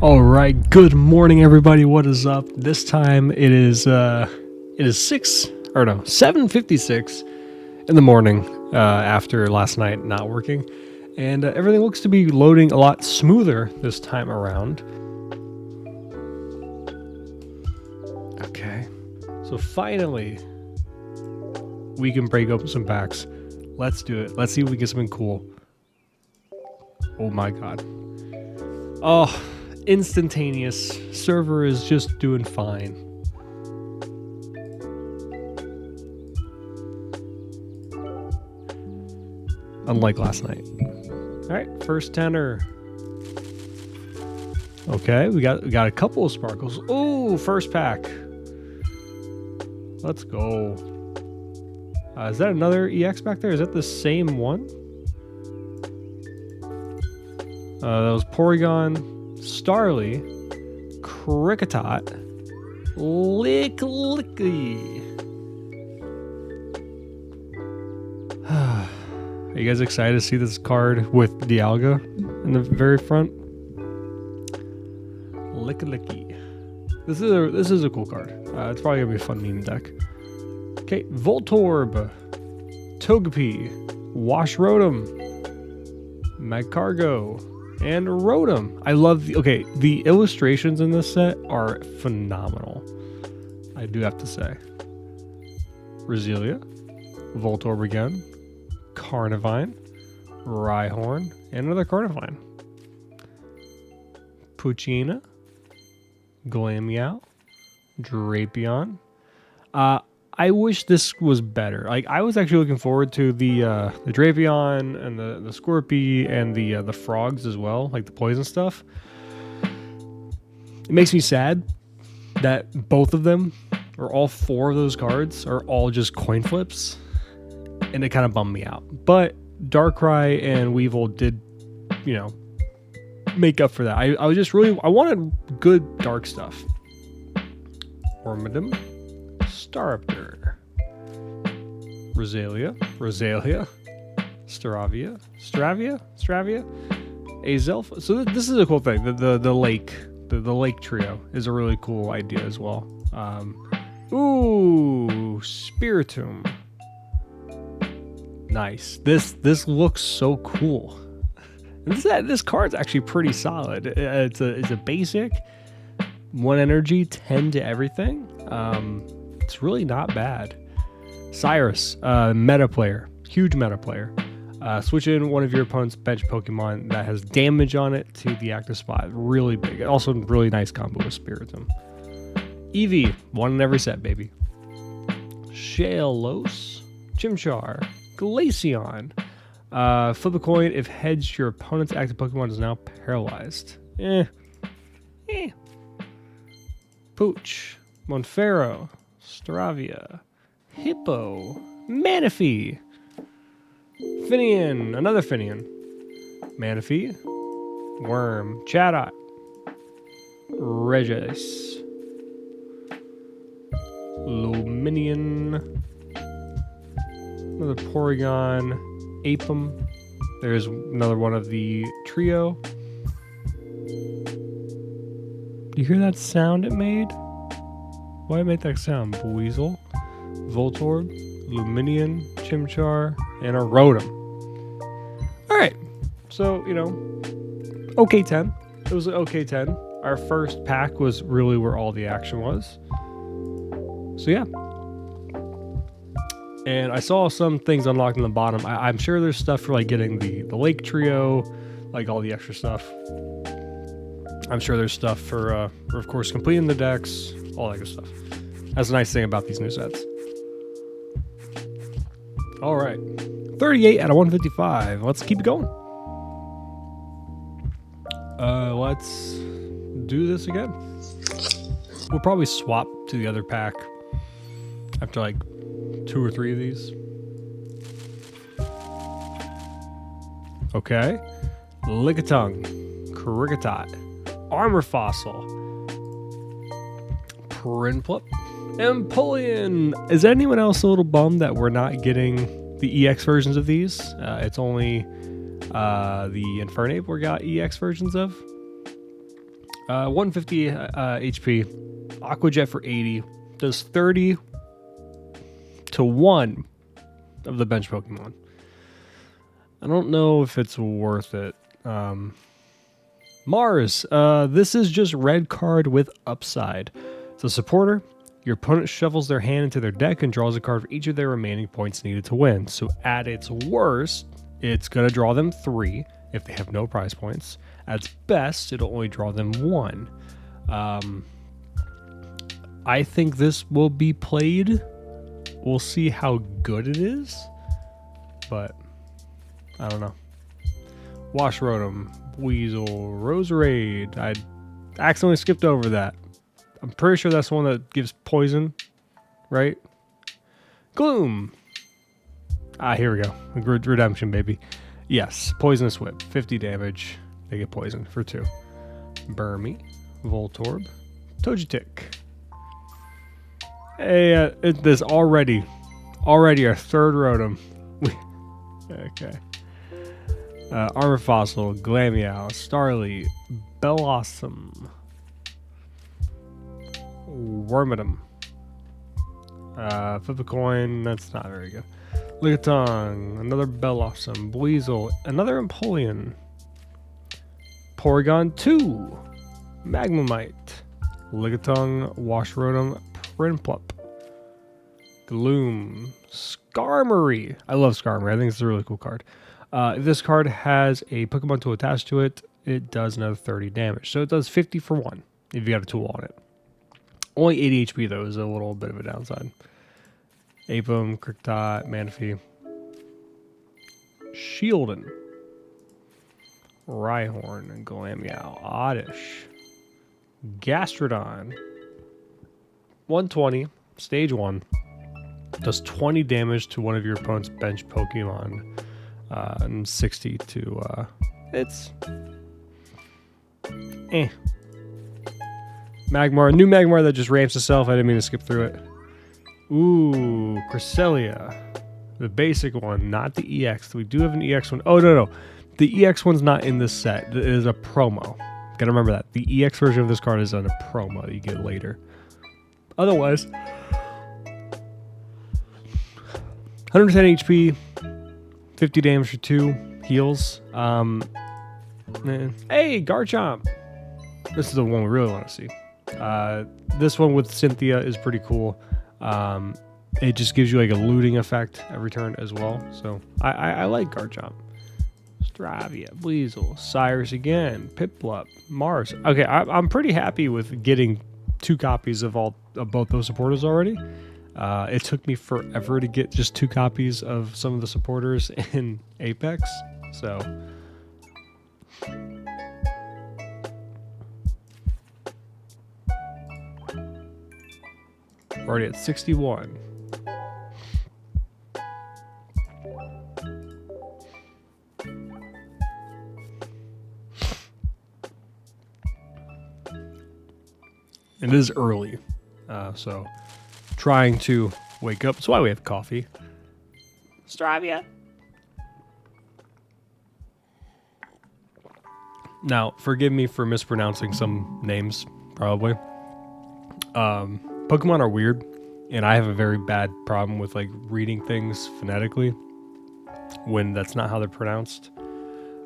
All right, good morning, everybody. What is up? This time it is 7:56 in the morning after last night not working, and everything looks to be loading a lot smoother this time around. Okay, so finally we can break open some packs. Let's do it. Let's see if we get something cool. Oh my god. Oh, instantaneous. Server is just doing fine. Unlike last night. Alright, first tenor. Okay, we got a couple of sparkles. Oh, first pack. Let's go. Is that another EX back there? Is that the same one? That was Porygon, Starly, Kricketot, Licky. Are you guys excited to see this card with Dialga in the very front? Licky. This is a cool card. It's probably gonna be a fun meme deck. Okay, Voltorb, Togepi, Wash Rotom, Magcargo, and Rotom. I love the illustrations in this set are phenomenal. I do have to say. Roselia, Voltorb again, Carnivine, Rhyhorn, and another Carnivine. Poochyena, Glameow, Drapion. I wish this was better. Like, I was actually looking forward to the Drapion and the Scorpy and the frogs as well, like the poison stuff. It makes me sad that both of them, or all four of those cards, are all just coin flips, and it kind of bummed me out. But Darkrai and Weevil did, make up for that. I was just I wanted good dark stuff. Wormadam, Staraptor, Roselia, Stravia, Azelf. So this is a cool thing. The lake trio is a really cool idea as well. Spiritomb. Nice. This looks so cool. This card's actually pretty solid. It's a basic, 1 energy, 10 to everything. It's really not bad. Cyrus, meta player, huge meta player. Switch in one of your opponent's bench Pokemon that has damage on it to the active spot. Really big. Also, really nice combo with Spiritomb. Eevee, 1 in every set, baby. Shellos, Chimchar, Glaceon. Flip a coin if heads, your opponent's active Pokemon is now paralyzed. Pooch, Monferno, Stravia, Hippo, Manaphy, Finian, another Finian, Manaphy, Worm, Chatot, Regis, Luminion, another Porygon, Apom. There's another one of the trio. Do you hear that sound it made? Why did it make that sound? Weasel, Voltorb, Luminion, Chimchar, and a Rotom. Alright, so, okay 10. It was an okay 10. Our first pack was really where all the action was. So yeah. And I saw some things unlocked in the bottom. I'm sure there's stuff for like getting the lake trio, like all the extra stuff. I'm sure there's stuff for of course, completing the decks, all that good stuff. That's the nice thing about these new sets. All right, 38 out of 155. Let's keep it going. Let's do this again. We'll probably swap to the other pack after like 2 or 3 of these. Okay. Lickitung, Kricketot, Armor Fossil, Prinplup, Empoleon. Is anyone else a little bummed that we're not getting the EX versions of these? It's only the Infernape we got EX versions of. 150 HP. Aqua Jet for 80. Does 30 to 1 of the bench Pokemon. I don't know if it's worth it. Mars. This is just red card with upside. It's a supporter. Your opponent shuffles their hand into their deck and draws a card for each of their remaining points needed to win. So at its worst, it's going to draw them 3 if they have no prize points. At its best, it'll only draw them 1. I think this will be played. We'll see how good it is. But I don't know. Wash Rotom, Weasel, Roserade. I accidentally skipped over that. I'm pretty sure that's the one that gives poison, right? Gloom. Here we go. Redemption, baby. Yes, Poisonous Whip. 50 damage. They get poisoned for 2. Burmy, Voltorb, Togetic. Hey, this already our third Rotom. Okay. Armor Fossil, Glameow, Starly, Bellossom, Wormadam. Flip a coin, that's not very good. Lickitung, another Bellossom, Buizel, another Empoleon, Porygon 2, Magnemite, Lickitung, Wash Rotom, Prinplup, Gloom, Skarmory. I love Skarmory. I think it's a really cool card. If this card has a Pokemon tool attached to it, it does another 30 damage. So it does 50 for 1 if you got a tool on it. Only 80 HP though is a little bit of a downside. Apom, Krictot, Manaphy, Shieldon, Rhyhorn, Glameow, Oddish, Gastrodon. 120, stage 1. Does 20 damage to one of your opponent's bench Pokemon. And 60 to, it's Magmar, new Magmar that just ramps itself. I didn't mean to skip through it. Ooh, Cresselia. The basic one, not the EX. We do have an EX one. Oh, no. The EX one's not in this set. It is a promo. Gotta remember that. The EX version of this card is on a promo that you get later. Otherwise, 110 HP, 50 damage for 2, heals. Hey, Garchomp! This is the one we really want to see. This one with Cynthia is pretty cool. It just gives you like a looting effect every turn as well. So I like Garchomp. Stravia, Weasel, Cyrus again, Piplup, Mars. Okay, I'm pretty happy with getting 2 copies of both those supporters already. It took me forever to get just 2 copies of some of the supporters in Apex, so already at 61. It is early, so trying to wake up. That's why we have coffee. Stravia. Now, forgive me for mispronouncing some names, probably. Pokemon are weird, and I have a very bad problem with like reading things phonetically when that's not how they're pronounced.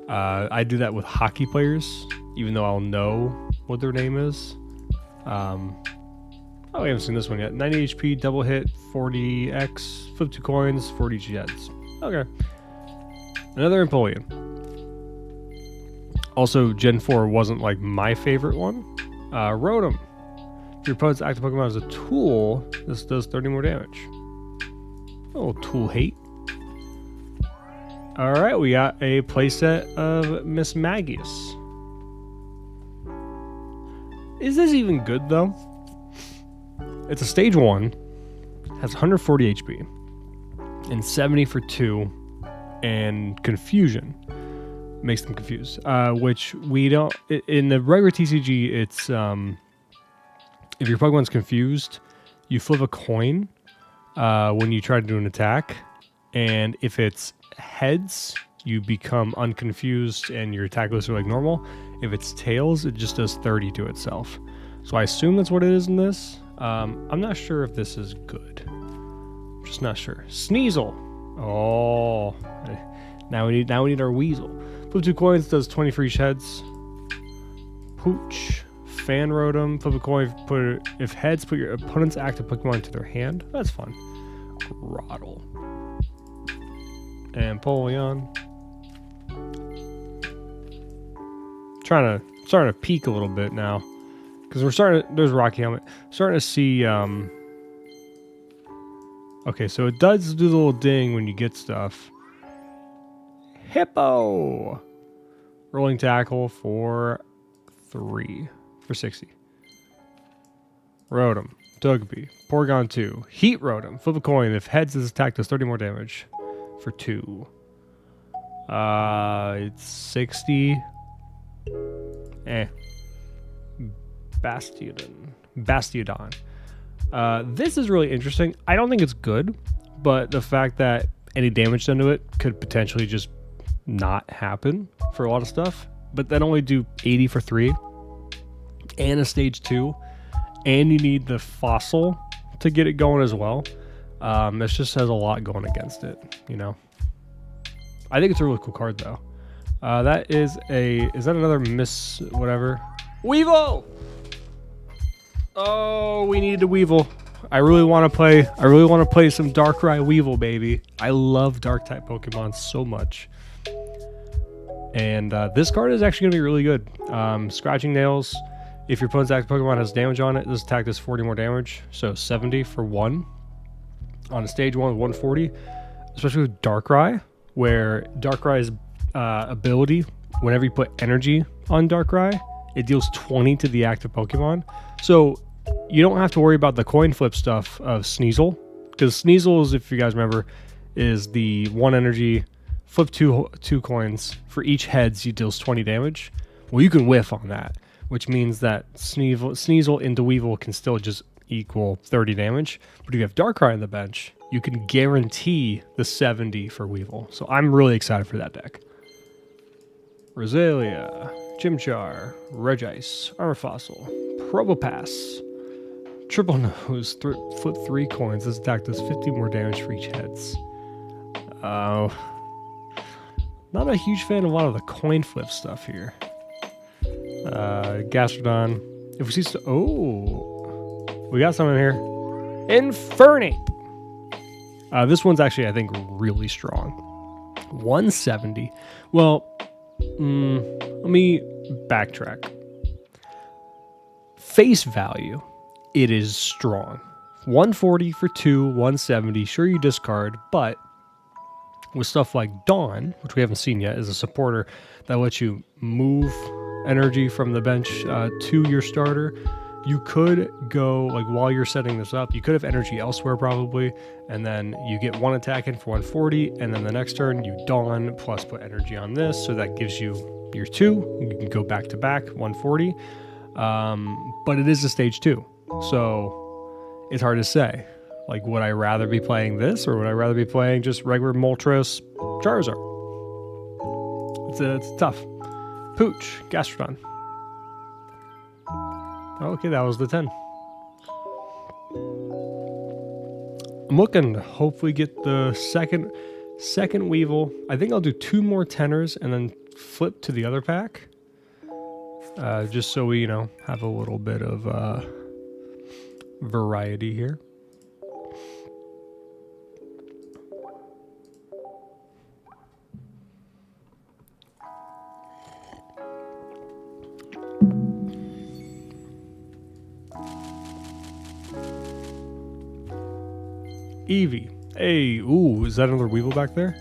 I do that with hockey players, even though I'll know what their name is. Oh, we haven't seen this one yet. 90 HP, double hit, 40x, flip 2 coins, 40 Jets. Okay. Another Empoleon. Also, Gen 4 wasn't like my favorite one. Rotom. If your opponent's active Pokemon is a tool, this does 30 more damage. Oh, tool hate. Alright, we got a playset of Miss Magius. Is this even good though? It's a stage 1, has 140 HP, and 70 for 2, and confusion. Makes them confused. Which we don't... In the regular TCG, it's... if your Pokemon's confused, you flip a coin when you try to do an attack, and if it's heads, you become unconfused and your attack goes through like normal. If it's tails, it just does 30 to itself. So I assume that's what it is in this. I'm not sure if this is good. Just not sure. Sneasel. Oh, now we need our Weasel. Flip 2 coins, does 20 for each heads. Pooch. Fan Rotom. Flip a coin. If heads, put your opponent's active Pokemon into their hand. That's fun. Groddle. And Polion. Starting to peak a little bit now, because there's Rocky Helmet. Starting to see. Okay, so it does do the little ding when you get stuff. Hippo. Rolling Tackle for 3 for 60. Rotom. Togepi. Porygon 2. Heat Rotom. Flip a coin. If heads, this attack does 30 more damage for 2. It's 60. Bastiodon. This is really interesting. I don't think it's good, but the fact that any damage done to it could potentially just not happen for a lot of stuff, but then only do 80 for 3 and a stage 2, and you need the fossil to get it going as well. This just has a lot going against it, you know. I think it's a really cool card though. Is that another Miss whatever? Weevil! Oh, we need the Weevil. I really want to play some Darkrai Weevil, baby. I love Dark type Pokemon so much. And this card is actually going to be really good. Scratching Nails. If your opponent's active Pokemon has damage on it, this attack does 40 more damage. So 70 for 1. On a stage 1 with 140. Especially with Darkrai, where Darkrai's ability, whenever you put energy on Darkrai, it deals 20 to the active Pokemon. So you don't have to worry about the coin flip stuff of Sneasel, because Sneasel is, if you guys remember, is the 1 energy, flip two coins. For each heads, he deals 20 damage. Well, you can whiff on that, which means that Sneasel into Weevil can still just equal 30 damage. But if you have Darkrai on the bench, you can guarantee the 70 for Weevil. So I'm really excited for that deck. Roselia, Chimchar, Regice, Armor Fossil, Probopass, Triple Nose, flip 3 coins. This attack does 50 more damage for each heads. Not a huge fan of a lot of the coin flip stuff here. Gastrodon. If we see we got something here. Infernape. This one's actually, I think, really strong. 170. Well, let me backtrack. Face value, it is strong. 140 for 2, 170. Sure, you discard, but with stuff like Dawn, which we haven't seen yet, is a supporter that lets you move energy from the bench to your starter. You could go, like, while you're setting this up, you could have energy elsewhere probably, and then you get 1 attack in for 140, and then the next turn you Dawn plus put energy on this, so that gives you your 2. You can go back to back 140, but it is a stage 2, so it's hard to say. Like, would I rather be playing this, or would I rather be playing just regular Moltres Charizard? It's tough. Pooch, Gastrodon. Okay, that was the 10. I'm looking to hopefully get the second Weevil. I think I'll do 2 more tenors and then flip to the other pack. Just so we, have a little bit of variety here. Eevee. Hey, ooh, is that another Weevil back there?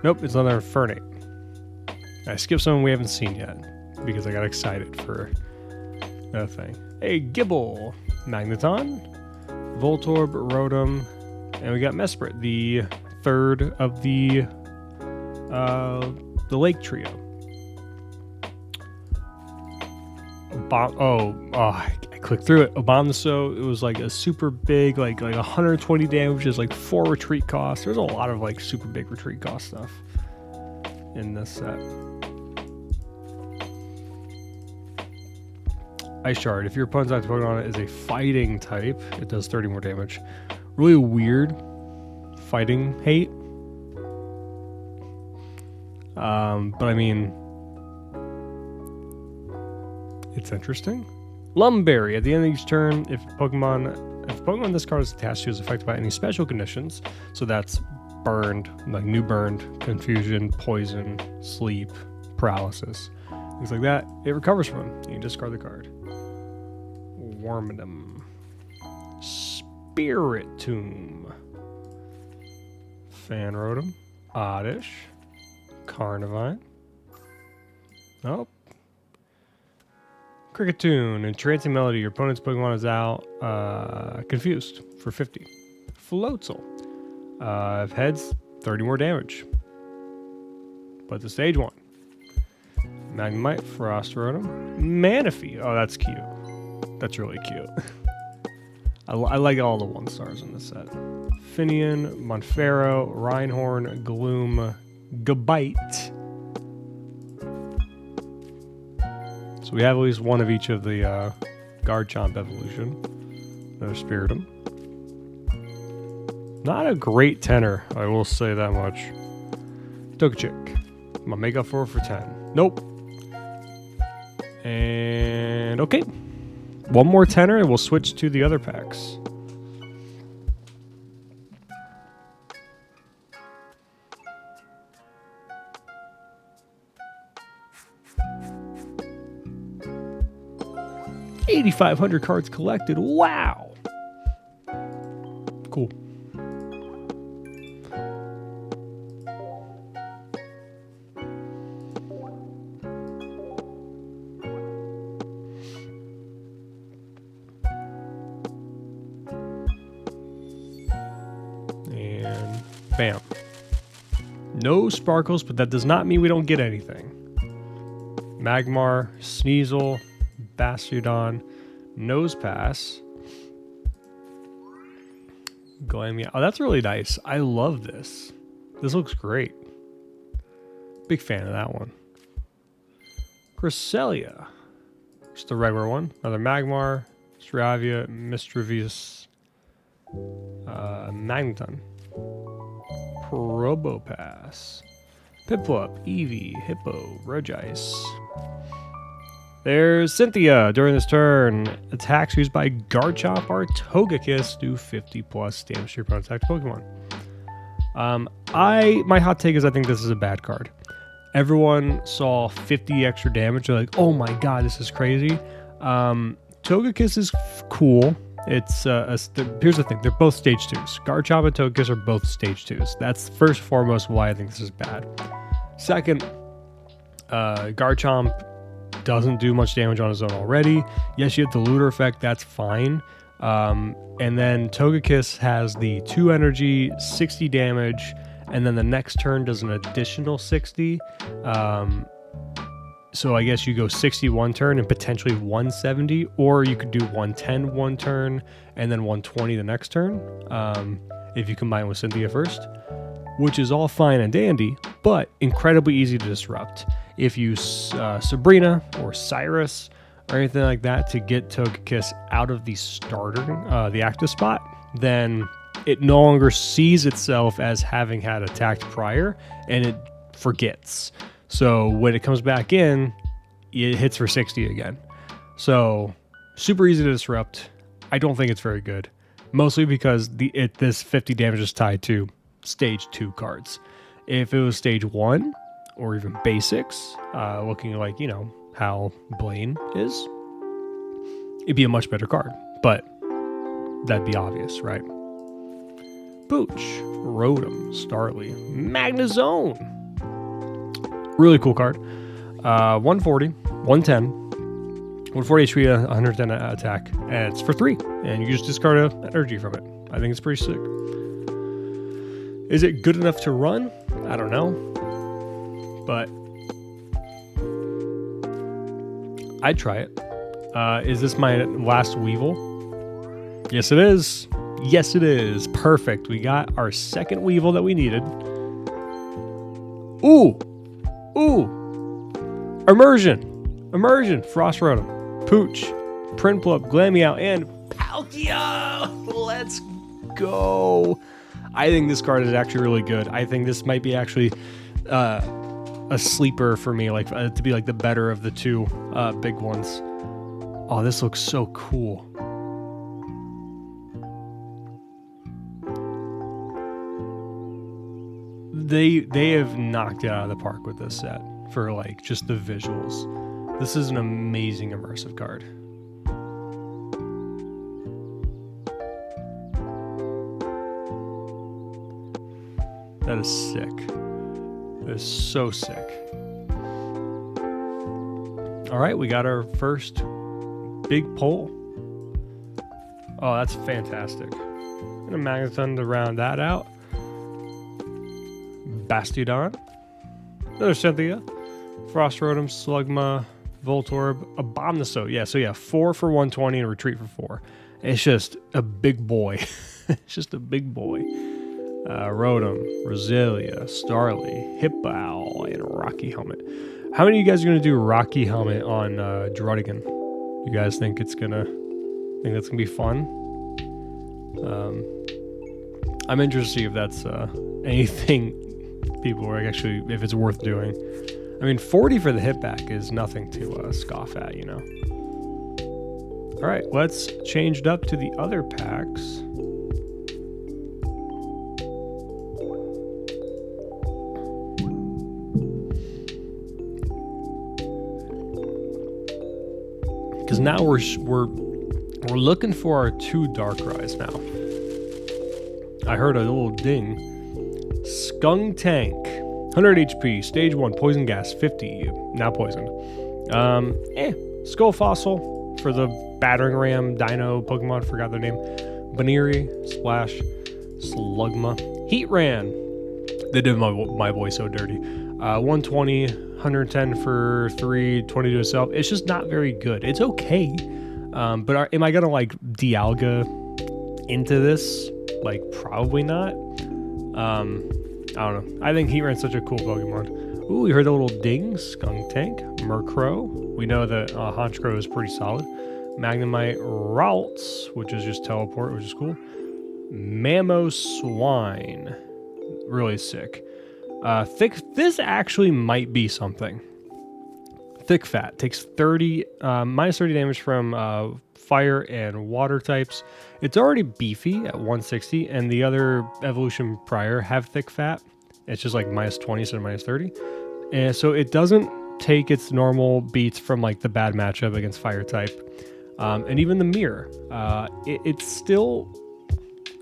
Nope, it's another Infernape. I skipped someone we haven't seen yet because I got excited for that thing. Hey, Gibble. Magneton. Voltorb, Rotom, and we got Mesprit, the third of the Lake Trio. I clicked through it. Abominso, it was like a super big, like 120 damage, is like 4 retreat costs. There's a lot of like super big retreat cost stuff in this set. Ice Shard. If your opponent's active Pokemon is a fighting type, it does 30 more damage. Really weird fighting hate. But I mean, it's interesting. Lumberry. At the end of each turn, if Pokemon this card is attached to is affected by any special conditions, so that's burned, like new burned, confusion, poison, sleep, paralysis, things like that, it recovers from them. You can discard the card. Wormadam. Spirit Tomb. Fanrotom. Oddish. Carnivine. Oh. Cricketune. Entrancing Melody. Your opponent's Pokemon is out. Confused for 50. Floatzel. If heads, 30 more damage. But to stage 1. Magnemite. Frostrotom. Manaphy. Oh, that's cute. That's really cute. I like all the 1-stars in this set. Finian, Monferro, Reinhorn, Gloom, Gabite. So we have at least one of each of the Garchomp evolution. Another Spiritomb. Not a great tenor, I will say that much. Togechick. I'm gonna make up for it for 10. Nope. And okay. One more tenor and we'll switch to the other packs. $8,500 cards collected. Wow. Cool. And bam. No sparkles, but that does not mean we don't get anything. Magmar, Sneasel, Bastiodon, Nosepass, Glameow. Oh, that's really nice. I love this. This looks great. Big fan of that one. Cresselia. Just the regular one. Another Magmar, Stravia, Mischievous, Magneton, Probopass, Piplup, Eevee, Hippo, Regice. There's Cynthia. During this turn, attacks used by Garchomp or Togekiss do 50 plus damage to your opponent's active Pokemon. My hot take is I think this is a bad card. Everyone saw 50 extra damage. They're like, oh my god, this is crazy. Togekiss is cool. It's here's the thing, they're both stage 2s. Garchomp and Togekiss are both stage 2s. That's first and foremost why I think this is bad. Second, Garchomp doesn't do much damage on his own already. Yes, you have the looter effect, that's fine. And then Togekiss has the 2 energy, 60 damage, and then the next turn does an additional 60. So I guess you go 60 one turn and potentially 170, or you could do 110 one turn and then 120 the next turn, if you combine with Cynthia first, which is all fine and dandy, but incredibly easy to disrupt. If you Sabrina or Cyrus or anything like that to get Togekiss out of the starter, the active spot, then it no longer sees itself as having had attacked prior, and it forgets. So when it comes back in, it hits for 60 again. So super easy to disrupt. I don't think it's very good, mostly because this 50 damage is tied to stage 2 cards. If it was stage 1 or even basics, looking like, you know, how Blaine is, it'd be a much better card, but that'd be obvious, right? Booch, Rotom, Starly, Magnezone. Really cool card. 140, 110, 140 HP, 110 attack, and it's for 3. And you just discard an energy from it. I think it's pretty sick. Is it good enough to run? I don't know. But I'd try it. Is this my last Weevil? Yes, it is. Yes, it is. Perfect. We got our second Weevil that we needed. Ooh. Ooh. Immersion. Frost Rotom. Pooch. Prinplup. Glameow. And Palkia. Let's go. I think this card is actually really good. I think this might be actually a sleeper for me, like to be like the better of the two big ones. Oh, this looks so cool. They have knocked it out of the park with this set for like just the visuals. This is an amazing immersive card. That is sick. That is so sick. All right, we got our first big pull. Oh, that's fantastic. And a Magneton to round that out. Bastiodon. Another Cynthia. Frost Rotom, Slugma, Voltorb, Abomasnow. Yeah, so yeah, 4 for 120 and Retreat for 4. It's just a big boy. It's just a big boy. Rotom, Roselia, Starly, Hippow, and Rocky Helmet. How many of you guys are going to do Rocky Helmet on Druddigan? You guys think that's gonna be fun? I'm interested to see if that's anything people are actually, if it's worth doing. I mean, 40 for the hit back is nothing to scoff at, you know. All right, let's change it up to the other packs. Because now we're looking for our 2 Darkrai's now. I heard a little ding. Skuntank, 100 HP, stage 1, poison gas, 50, now poisoned. Skull Fossil for the battering ram dino Pokemon, forgot their name. Baniri, Splash, Slugma, Heatran. They did my voice so dirty. 120, 110 for 3, 20 to itself. It's just not very good. It's okay. But am I going to like Dialga into this? Like, probably not. I don't know. I think Heatran's such a cool Pokemon. Ooh, we heard a little ding. Skuntank, Murkrow. We know that Honchkrow is pretty solid. Magnemite, Ralts, which is just teleport, which is cool. Mamoswine. Really sick. This actually might be something. Thick Fat takes 30 minus 30 damage from fire and water types. It's already beefy at 160, and the other evolution prior have Thick Fat. It's just like minus 20 instead of minus 30, and so it doesn't take its normal beats from like the bad matchup against fire type, and even the mirror. It's still,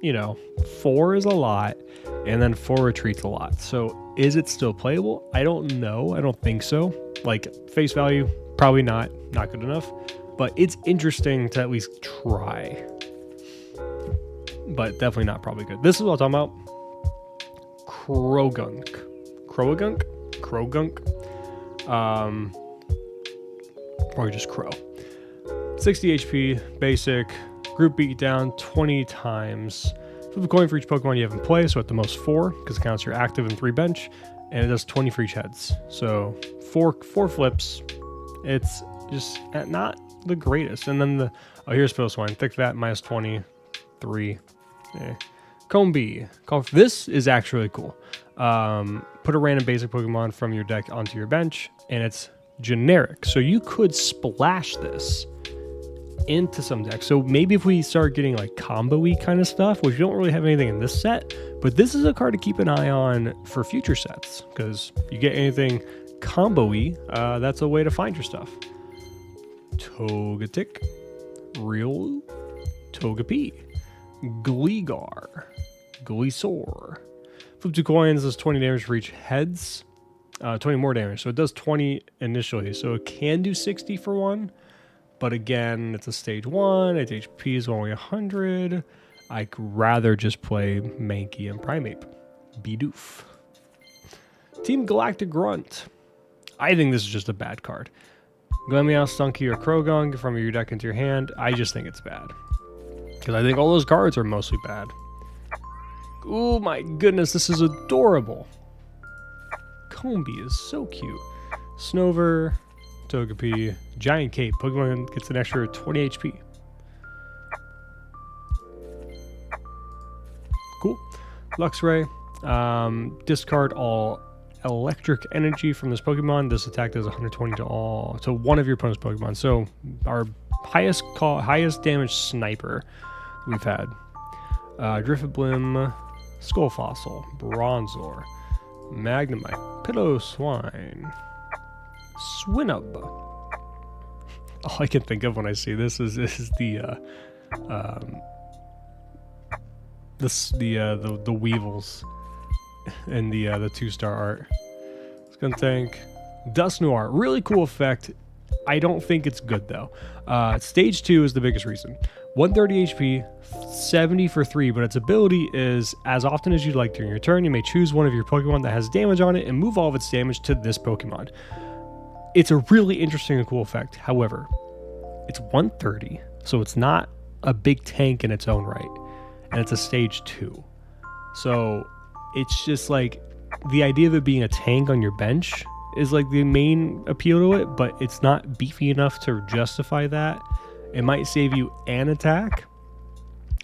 you know, 4 is a lot, and then 4 retreats a lot. So is it still playable? I don't know. I don't think so. Like, face value, probably not good enough, but it's interesting to at least try, but definitely not probably good. This is what I'm talking about. Krogunk. Probably just Crow. 60 HP, basic, group beat down 20 times. Flip a coin for each Pokemon you have in play, so at the most 4, because it counts your active and 3 bench, and it does 20 for each heads. So 4 flips. It's just not the greatest. And then here's Pilswine. Thick Fat, minus 20, 3. Combi. This is actually really cool. Put a random basic Pokemon from your deck onto your bench, and it's generic. So you could splash this into some decks. So maybe if we start getting like combo-y kind of stuff, which we don't really have anything in this set, but this is a card to keep an eye on for future sets, because you get anything combo-y, that's a way to find your stuff. Togetic, Real, Togepi, Gligar, Glisor. Flip 2 coins, does 20 damage for each heads. 20 more damage, so it does 20 initially, so it can do 60 for 1, but again, it's a stage 1, its HP is only 100. I'd rather just play Mankey and Primeape. Bidoof. Team Galactic Grunt. I think this is just a bad card. Glameow, Stunky, or Croagunk from your deck into your hand. I just think it's bad. Because I think all those cards are mostly bad. Oh my goodness, this is adorable. Combee is so cute. Snover, Togepi, Giant Cape. Pokemon gets an extra 20 HP. Cool. Luxray. Discard all electric energy from this Pokemon. This attack does 120 to one of your opponent's Pokemon. So our highest damage sniper we've had. Drifblim, Skull Fossil, Bronzor, Magnemite, Pillow-Swine, Swinub. All I can think of when I see this is the Weevils and the 2-star art. Skuntank, Dust Noir, really cool effect. I don't think it's good though. Stage 2 is the biggest reason. 130 HP, 70 for 3, but its ability is, as often as you'd like during your turn, you may choose one of your Pokemon that has damage on it and move all of its damage to this Pokemon. It's a really interesting and cool effect. However, it's 130, so it's not a big tank in its own right, and it's a stage 2. So it's just like the idea of it being a tank on your bench is like the main appeal to it, but it's not beefy enough to justify that. It might save you an attack,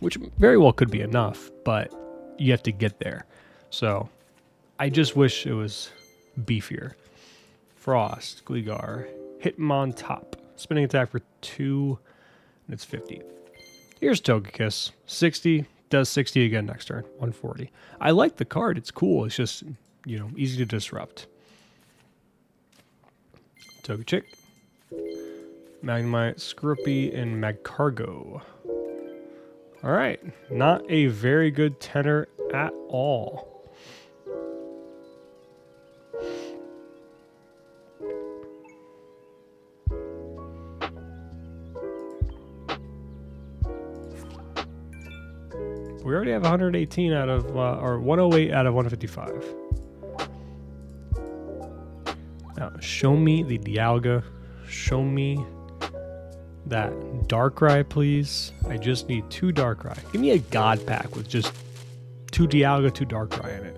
which very well could be enough, but you have to get there. So I just wish it was beefier. Frost, Gligar, Hitmontop. Spinning attack for 2, and it's 50. Here's Togekiss. 60, does 60 again next turn. 140. I like the card. It's cool. It's just, easy to disrupt. Togechick. Magnemite, Scroopy, and Magcargo. Alright, not a very good tenor at all. We already have 118 out of, or 108 out of 155. Now, show me the Dialga. Show me that Darkrai, please. I just need 2 Darkrai. Give me a God Pack with just 2 Dialga, 2 Darkrai in it.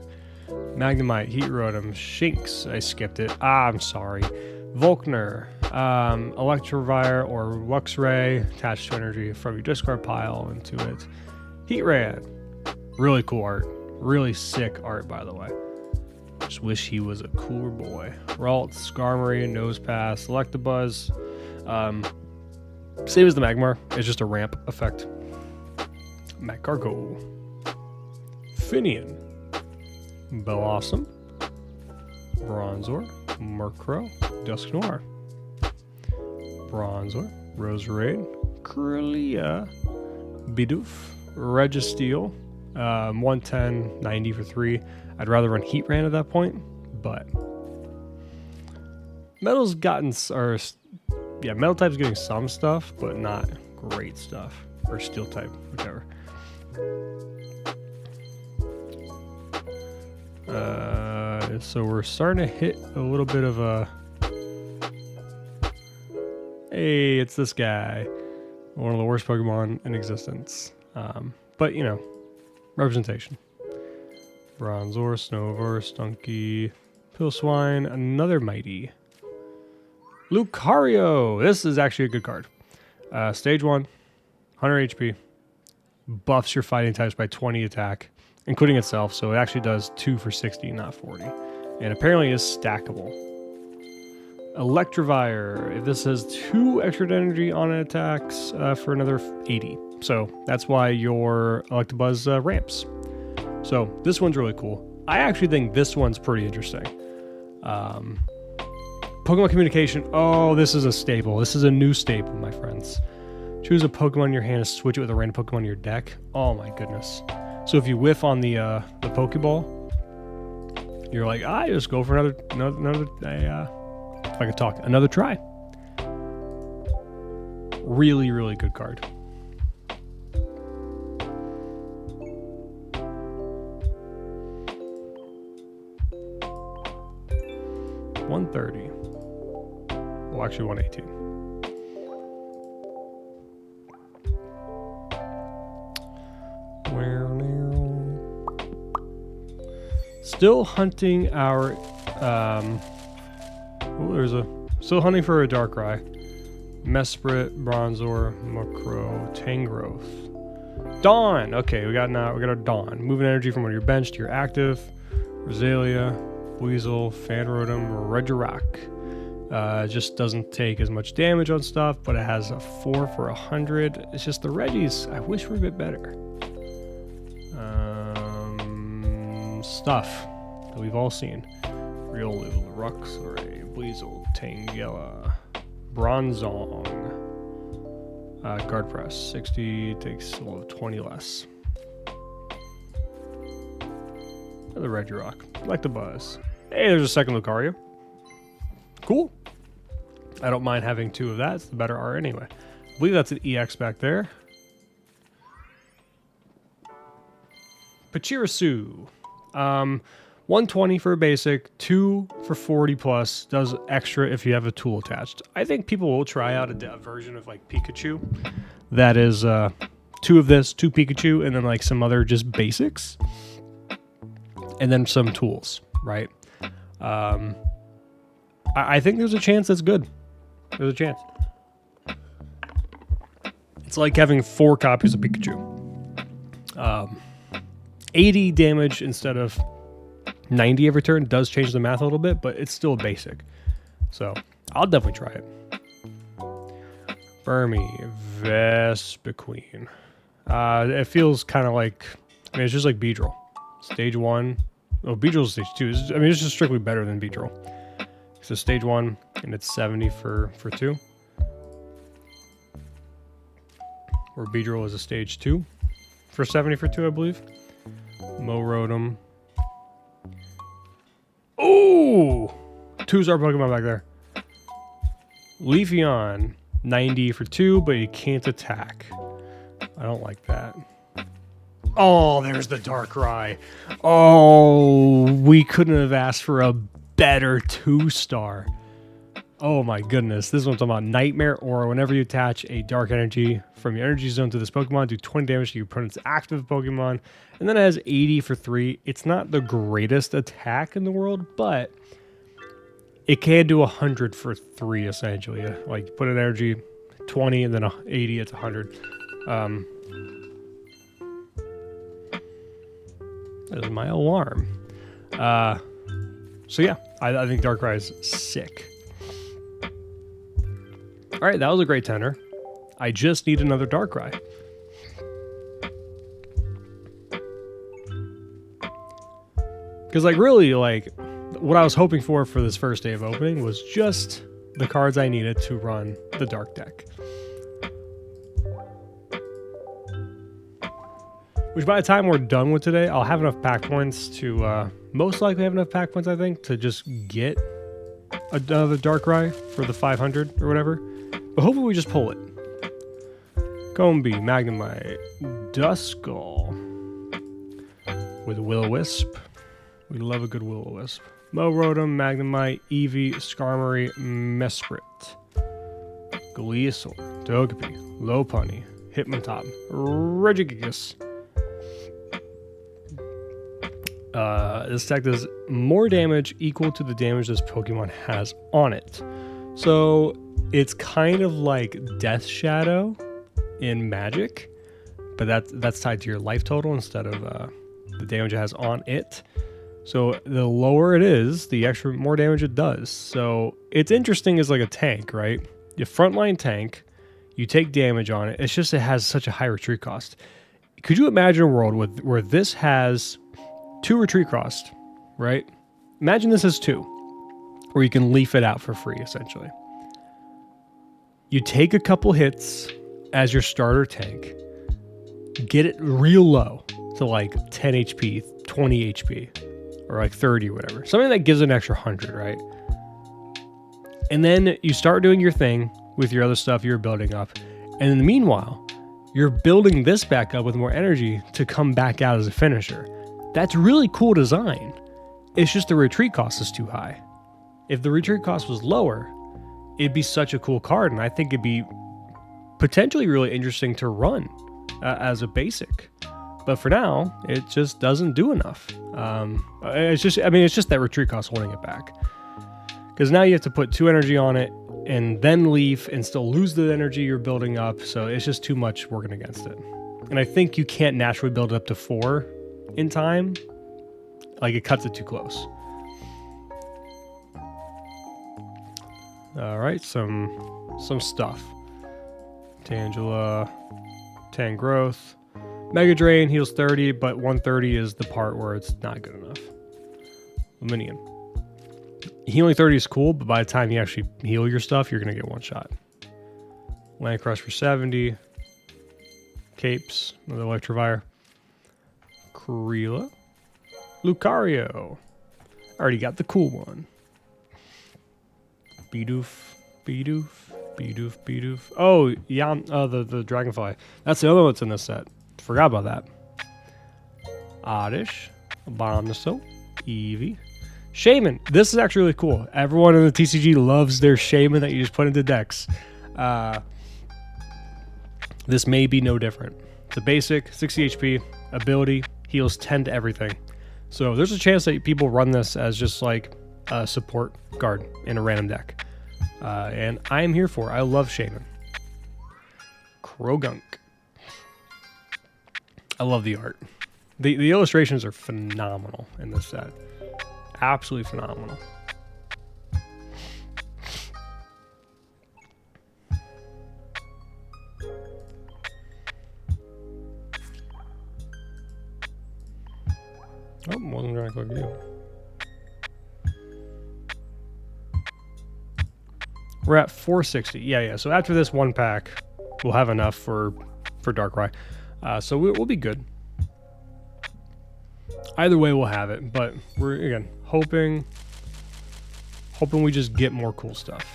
Magnemite, Heat Rotom, Shinx. I skipped it. I'm sorry. Volkner, Electivire or Luxray. Attach 2 energy from your discard pile into it. Heatran. Really cool art. Really sick art, by the way. Just wish he was a cooler boy. Ralt, Skarmory, Nosepass, Electabuzz. Same as the Magmar. It's just a ramp effect. Magcargo. Finian. Bellossom. Bronzor. Murkrow. Dusknoir. Bronzor. Roserade. Kirlia. Bidoof. Registeel. 110, 90 for 3. I'd rather run Heatran at that point, but Metal's gotten, Metal type's getting some stuff, but not great stuff. Or Steel type, whichever. So we're starting to hit a little bit of a, hey, it's this guy. One of the worst Pokemon in existence. But, representation. Bronzor, Snover, Stunky, Pilswine, another Mighty. Lucario! This is actually a good card. Stage 1, 100 HP. Buffs your fighting types by 20 attack, including itself, so it actually does 2 for 60, not 40. And apparently is stackable. Electivire. If this has 2 extra energy on it attacks for another 80. So that's why your Electabuzz ramps. So this one's really cool. I actually think this one's pretty interesting. Pokemon Communication. Oh, this is a staple. This is a new staple, my friends. Choose a Pokemon in your hand and switch it with a random Pokemon in your deck. Oh my goodness. So if you whiff on the Pokeball, you're like, just go for another if I could talk, another try. Really, really good card. $130. Well, actually 118. Still hunting our still hunting for a Darkrai. Mesprit, Bronzor, Mukro, Tangrowth. Dawn! Okay, we got our Dawn. Moving energy from one of your bench to your active. Rosalia, Weasel, Fanrotom, Regirock. Just doesn't take as much damage on stuff, but it has a 4 for 100. It's just the Reggies, I wish were a bit better. Stuff that we've all seen. Riolu, Luxray, Weasel, Tangela, Bronzong. Guard press, 60, takes a little 20 less. Another Regirock, like the buzz. Hey, there's a second Lucario. Cool. I don't mind having 2 of that, it's the better art anyway. I believe that's an EX back there. Pachirisu. 120 for a basic, 2 for 40 plus, does extra if you have a tool attached. I think people will try out a version of like Pikachu that is 2 of this, 2 Pikachu, and then like some other just basics, and then some tools, right? I think there's a chance that's good. There's a chance. It's like having 4 copies of Pikachu. 80 damage instead of 90 every turn does change the math a little bit, but it's still basic. So I'll definitely try it. Burmy, Vespiquen. It feels kind of like, I mean, it's just like Beedrill. Stage 1. Oh, Beedrill's stage 2. I mean, it's just strictly better than Beedrill. So stage 1, and it's 70 for 2. Or Beedrill is a stage 2 for 70 for 2, I believe. Morotom. Ooh! 2-star Pokemon back there. Leafeon, 90 for 2, but you can't attack. I don't like that. Oh, there's the Darkrai. Oh, we couldn't have asked for a better 2-star. Oh my goodness. This one's talking about Nightmare Aura. Whenever you attach a dark energy from your energy zone to this Pokemon, do 20 damage to your opponent's active Pokemon. And then it has 80 for 3. It's not the greatest attack in the world, but it can do 100 for 3 essentially. Like put an energy 20 and then 80, it's 100. That is my alarm. So yeah, I think Darkrai is sick. All right, that was a great tender. I just need another Darkrai. Because like really, like what I was hoping for this first day of opening was just the cards I needed to run the Dark deck. Which by the time we're done with today, I'll have enough pack points to, most likely have enough pack points, I think, to just get another Darkrai for the 500 or whatever. But hopefully we just pull it. Combee, Magnemite, Duskull with Will-O-Wisp. We love a good Will-O-Wisp. Morotom, Magnemite, Eevee, Skarmory, Mesprit, Gleasaur, Togepi, Lopunny, Hitmontop, Regigigas. This deck does more damage equal to the damage this Pokemon has on it. So it's kind of like Death Shadow in Magic, but that's tied to your life total instead of the damage it has on it. So the lower it is, the extra more damage it does. So it's interesting as like a tank, right? You frontline tank, you take damage on it. It's just it has such a high retreat cost. Could you imagine a world where this has 2 retreat cost, right? Imagine this has 2, where you can leaf it out for free, essentially. You take a couple hits as your starter tank, get it real low to like 10 HP, 20 HP, or like 30 or whatever. Something that gives an extra 100, right? And then you start doing your thing with your other stuff you're building up. And in the meanwhile, you're building this back up with more energy to come back out as a finisher. That's really cool design. It's just the retreat cost is too high. If the retreat cost was lower, it'd be such a cool card, and I think it'd be potentially really interesting to run as a basic. But for now, it just doesn't do enough. It's just that retreat cost holding it back. Because now you have to put 2 energy on it and then leave and still lose the energy you're building up. So it's just too much working against it. And I think you can't naturally build it up to 4 in time. Like, it cuts it too close. All right, some stuff. Tangela, Tangrowth. Mega Drain heals 30, but 130 is the part where it's not good enough. Luminium. Healing 30 is cool, but by the time you actually heal your stuff, you're going to get one shot. Land Crush for 70. Capes, another Electivire. Creela. Lucario. Already got the cool one. Bidoof. Oh, yeah, the Dragonfly. That's the other one that's in this set. Forgot about that. Oddish. Abominable. Eevee. Shaman. This is actually really cool. Everyone in the TCG loves their Shaman that you just put into decks. This may be no different. It's a basic, 60 HP, ability, heals 10 to everything. So there's a chance that people run this as just like a support card in a random deck. And I'm here for it. I love Shaman. Krogunk. I love the art. The illustrations are phenomenal in this set. Absolutely phenomenal. Oh, wasn't trying to click you. We're at 460. Yeah. So after this one pack, we'll have enough for Darkrai. So we'll be good. Either way, we'll have it. But we're, again, hoping we just get more cool stuff.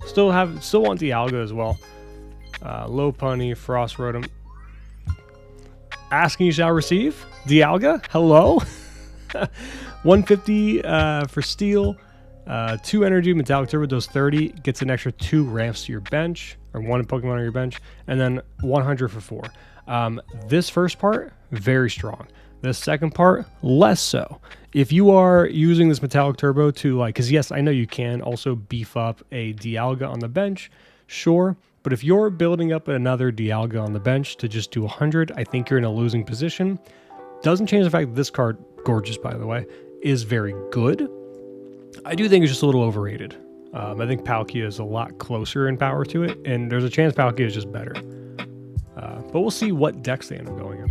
Still want Dialga as well. Lopunny, Frost Rotom. Asking you shall receive. Dialga, hello. 150 for Steel. 2 energy, Metallic Turbo does 30, gets an extra 2 ramps to your bench, or 1 Pokemon on your bench, and then 100 for 4. This first part, very strong. This second part, less so. If you are using this Metallic Turbo to, like, because yes, I know you can also beef up a Dialga on the bench, sure, but if you're building up another Dialga on the bench to just do 100, I think you're in a losing position. Doesn't change the fact that this card, gorgeous by the way, is very good. I do think it's just a little overrated. I think Palkia is a lot closer in power to it, and there's a chance Palkia is just better. But we'll see what decks they end up going in.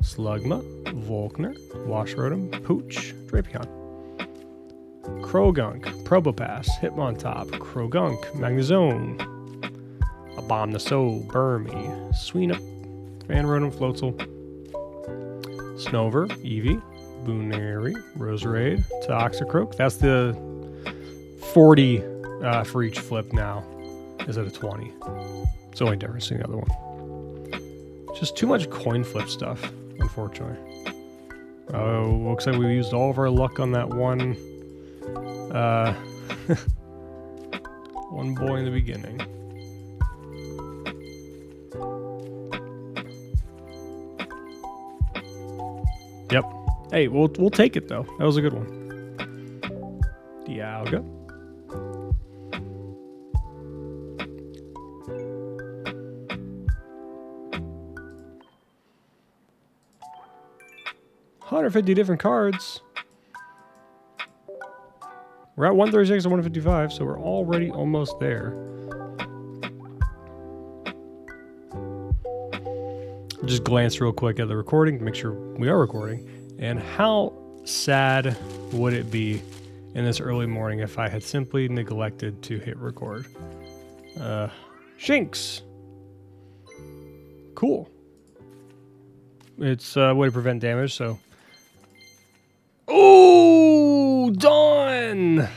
Slugma, Volkner, Wash Rotom, Pooch, Drapion. Krogunk, Probopass, Hitmontop, Krogunk, Magnezone, Abominable, Burmy, Sweenup, Fan Rotom, Floatzel, Snover, Eevee, Booneri, Roserade, Toxicroak. That's the 40 for each flip now. Is it a 20? It's the only difference in the other one. Just too much coin flip stuff, unfortunately. Oh, looks like we used all of our luck on that one. One boy in the beginning. Yep. Hey, we'll take it though. That was a good one. Dialga. $150 different cards. We're at 136 and 155, so we're already almost there. Just glance real quick at the recording to make sure we are recording. And how sad would it be in this early morning if I had simply neglected to hit record? Shinx. Cool. It's a way to prevent damage, so. Oh, Dawn!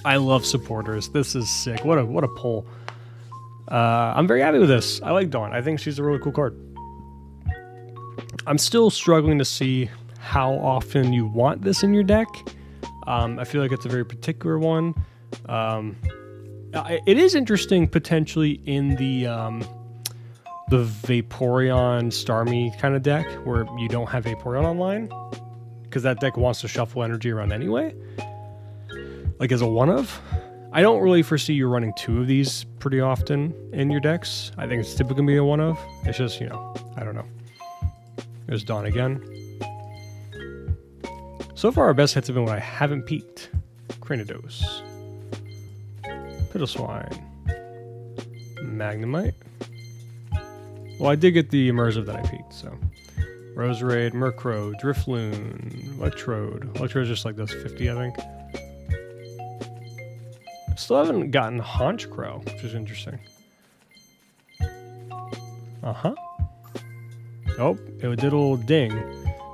I love supporters. This is sick. What a pull. I'm very happy with this. I like Dawn. I think she's a really cool card. I'm still struggling to see how often you want this in your deck. I feel like it's a very particular one. It is interesting potentially in the Vaporeon Starmie kind of deck where you don't have Vaporeon online, because that deck wants to shuffle energy around anyway, like as a one of. I don't really foresee you running 2 of these pretty often in your decks. I think it's typically going to be a one of. It's just, you know, I don't know. There's Dawn again. So far, our best hits have been when I haven't peeked. Cranidos. Piddleswine. Magnemite. Well, I did get the Immersive that I peeked, so. Roserade, Murkrow, Drifloon, Electrode. Electrode's just like those 50, I think. Still haven't gotten Honchkrow, which is interesting. Uh-huh. Oh, it did a little ding.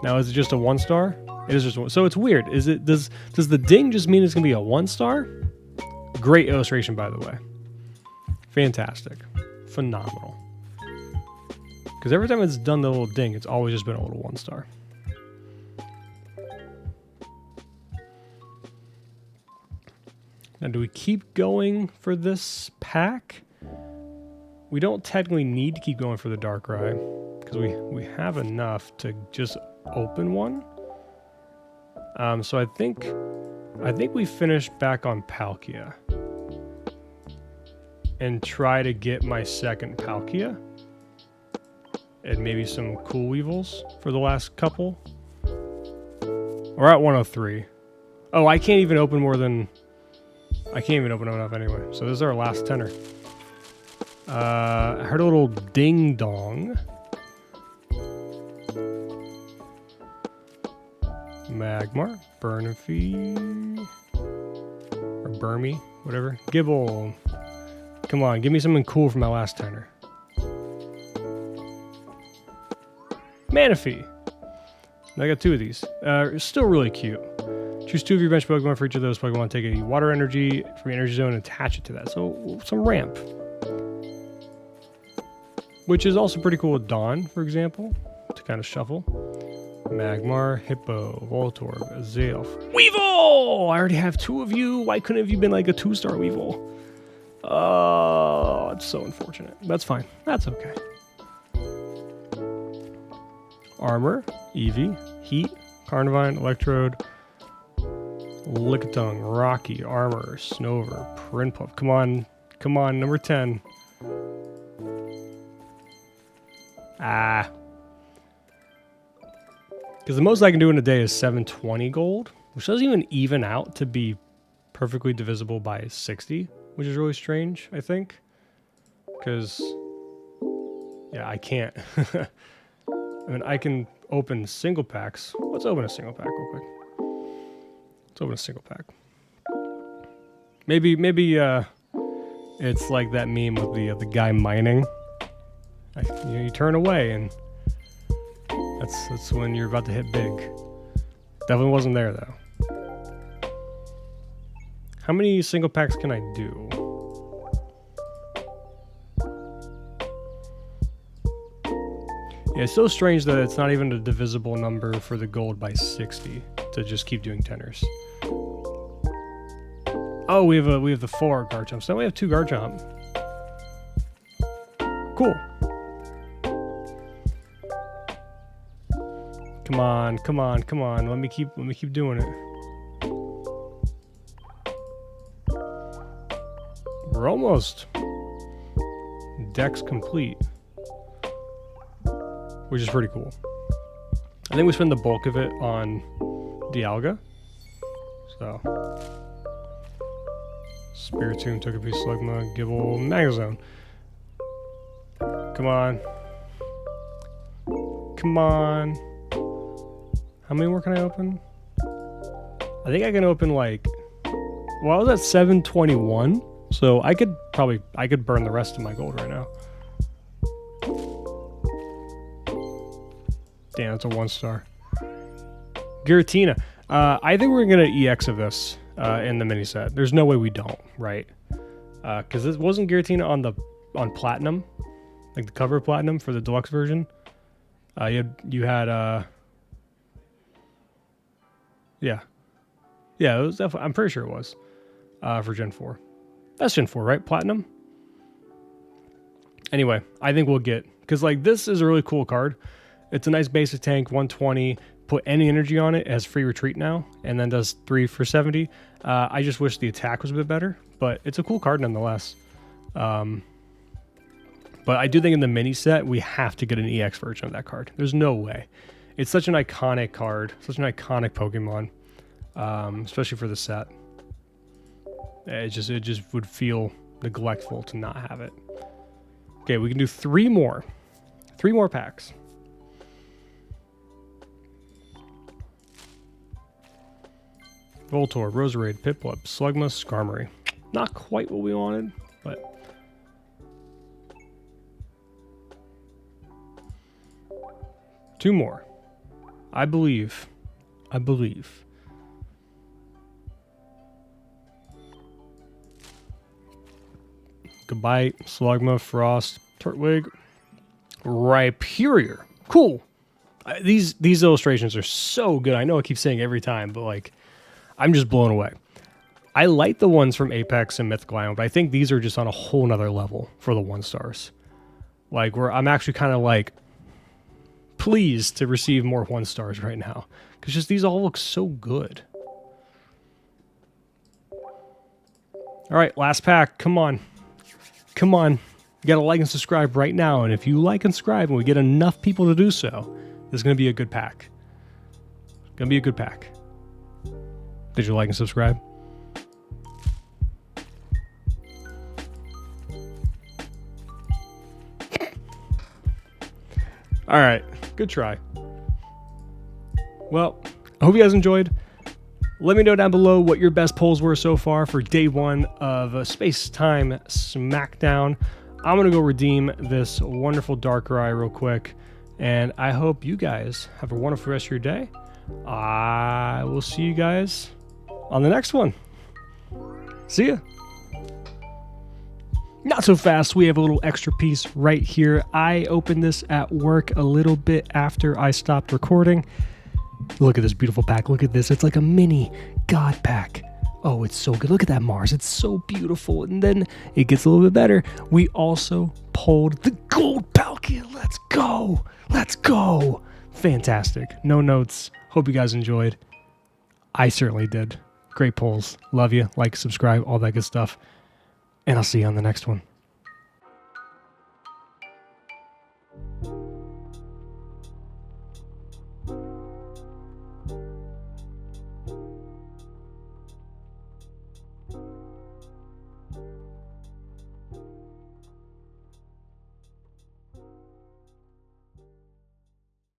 Now, is it just a 1-star? It is just one. So it's weird. Is it does the ding just mean it's gonna be a 1-star? Great illustration, by the way. Fantastic. Phenomenal. Because every time it's done the little ding, it's always just been a little 1-star. Now, do we keep going for this pack? We don't technically need to keep going for the Darkrai, because we have enough to just open one. So I think we finish back on Palkia and try to get my second Palkia and maybe some Cool Weevils for the last couple. We're at 103. Oh, I can't even open more than... I can't even open enough anyway. So this is our last tenner. I heard a little ding dong. Magmar, Burnify, or Burmy, whatever. Gibble. Come on, give me something cool for my last tenner. Manaphy. I got 2 of these. Still really cute. Choose 2 of your bench Pokemon. For each of those Pokemon, take a water energy from your energy zone and attach it to that. So some ramp. Which is also pretty cool with Dawn, for example, to kind of shuffle. Magmar, Hippo, Voltorb, Azelf, Weevil! I already have 2 of you. Why couldn't have you been like a 2-star Weevil? Oh, it's so unfortunate. That's fine. That's okay. Armor, Eevee, Heat, Carnivine, Electrode, Lickitung, Rocky, Armor, Snover, Prinpluff. Come on, number 10. Ah. Because the most I can do in a day is 720 gold, which doesn't even out to be perfectly divisible by 60, which is really strange, I think. Because, yeah, I can't. I mean, I can open single packs. Let's open a single pack real quick. Let's open a single pack. Maybe it's like that meme with the guy mining. You turn away and that's when you're about to hit big. Definitely wasn't there though. How many single packs can I do? Yeah, it's so strange that it's not even a divisible number for the gold by 60 to just keep doing tenors. Oh, we have the 4 Garchomps. Now we have 2 Garchomp. Cool. Come on. Let me keep doing it. We're almost. Deck's complete. Which is pretty cool. I think we spend the bulk of it on Dialga. So. Spiritomb, Togepi, Slugma, Gibble, Magnezone. Come on. How many more can I open? I think I can open like... Well, I was at 721, so I could burn the rest of my gold right now. Damn, it's a 1-star. Giratina. I think we're going to EX of this in the mini set. There's no way we don't, right? Because this wasn't Giratina on Platinum, like the cover of Platinum for the deluxe version. You had yeah, it was definitely. I'm pretty sure it was. for Gen 4. That's Gen 4, right? Platinum? Anyway, I think we'll get... Because, like, this is a really cool card. It's a nice basic tank, 120. Put any energy on it, it has free retreat now, and then does 3 for 70. I just wish the attack was a bit better, but it's a cool card nonetheless. But I do think in the mini set, we have to get an EX version of that card. There's no way. It's such an iconic card, such an iconic Pokemon, especially for the set. It just would feel neglectful to not have it. Okay, we can do 3 more. 3 more packs. Voltorb, Roserade, Piplup, Slugma, Skarmory. Not quite what we wanted, but... Two more. I believe. Goodbye, Slugma, Frost, Turtwig, Rhyperior. Cool. These illustrations are so good. I know I keep saying it every time, but like, I'm just blown away. I like the ones from Apex and Mythical Island, but I think these are just on a whole nother level for the 1-stars. Like, where I'm actually kind of like pleased to receive more 1-stars right now, because just these all look so good. All right, last pack. Come on. Come on. You gotta like and subscribe right now, and if you like and subscribe and we get enough people to do so, this is gonna be a good pack. Gonna be a good pack. Did you like and subscribe? All right, good try. Well, I hope you guys enjoyed. Let me know down below what your best pulls were so far for day 1 of Space-Time Smackdown. I'm going to go redeem this wonderful Darkrai real quick, and I hope you guys have a wonderful rest of your day. I will see you guys on the next one. See ya. Not so fast, we have a little extra piece right here. I opened this at work a little bit after I stopped recording. Look at this beautiful pack. Look at this. It's like a mini God pack. Oh, it's so good. Look at that Mars. It's so beautiful. And then it gets a little bit better. We also pulled the Gold Palkia. Let's go. Let's go. Fantastic. No notes. Hope you guys enjoyed. I certainly did. Great pulls. Love you. Like, subscribe, all that good stuff. And I'll see you on the next one.